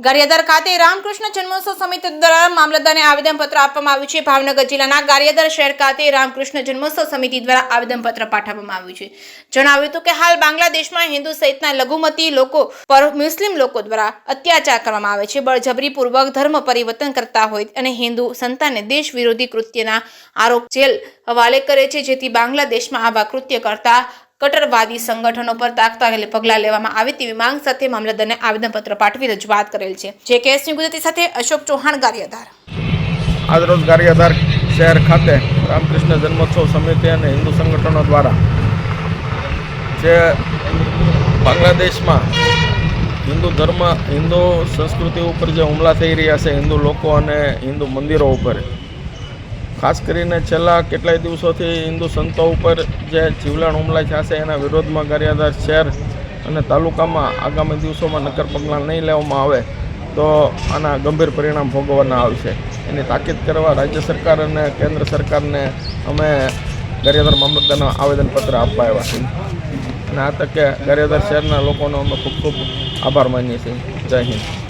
ગારિયાધાર ખાતે રામકૃષ્ણ જન્મોત્સવ સમિતિ દ્વારા મામલતદારને આવેદનપત્ર આપવામાં આવ્યું છે। ભાવનગર જિલ્લાના ગારિયાધાર શહેર ખાતે રામકૃષ્ણ જન્મોત્સવ સમિતિ દ્વારા આવેદનપત્ર પાઠવવામાં આવ્યું છે। જણાવ્યું હતું કે હાલ બાંગ્લાદેશમાં હિન્દુ સહિતના લઘુમતી લોકો પર મુસ્લિમ લોકો દ્વારા અત્યાચાર કરવામાં આવે છે। બળજબરીપૂર્વક ધર્મ પરિવર્તન કરતા હોય અને હિન્દુ સંતાનને દેશ વિરોધી કૃત્યના આરોપ જેલ હવાલે કરે છે, જેથી બાંગ્લાદેશમાં આવા કૃત્ય કરતા કટ્ટરવાદી સંગઠનો પર તાત્કાલિક પગલાં લેવામાં આવે તેવી માંગ સાથે મામલતદારને આવેદનપત્ર પાઠવી રજૂઆત કરેલ છે। જે કેસની ગુજરાતી સાથે અશોક ચૌહાણ, ગારિયાધાર। આજરોજ ગારિયાધાર શહેર ખાતે રામકૃષ્ણ જન્મોત્સવ સમિતિ અને હિન્દુ સંગઠનો દ્વારા જે બાંગ્લાદેશમાં હિન્દુ સંસ્કૃતિ ઉપર જે હુમલા થઈ રહ્યા છે, હિન્દુ લોકો અને હિન્દુ મંદિરો ઉપર, ખાસ કરીને છેલ્લા કેટલાય દિવસોથી હિન્દુ સંતો ઉપર જે જીવલેણ હુમલા થયા છે એના વિરોધમાં ગારિયાધાર શહેર અને તાલુકામાં આગામી દિવસોમાં નક્કર પગલાં નહીં લેવામાં આવે તો આના ગંભીર પરિણામ ભોગવવાના આવશે, એની તાકીદ કરવા રાજ્ય સરકાર અને કેન્દ્ર સરકારને અમે ગારિયાધાર મામલતદારને આવેદનપત્ર આપવા આવ્યા છીએ અને આ તકે ગારિયાધાર શહેરના લોકોનો અમે ખૂબ ખૂબ આભાર માનીએ છીએ। જય હિન્દ।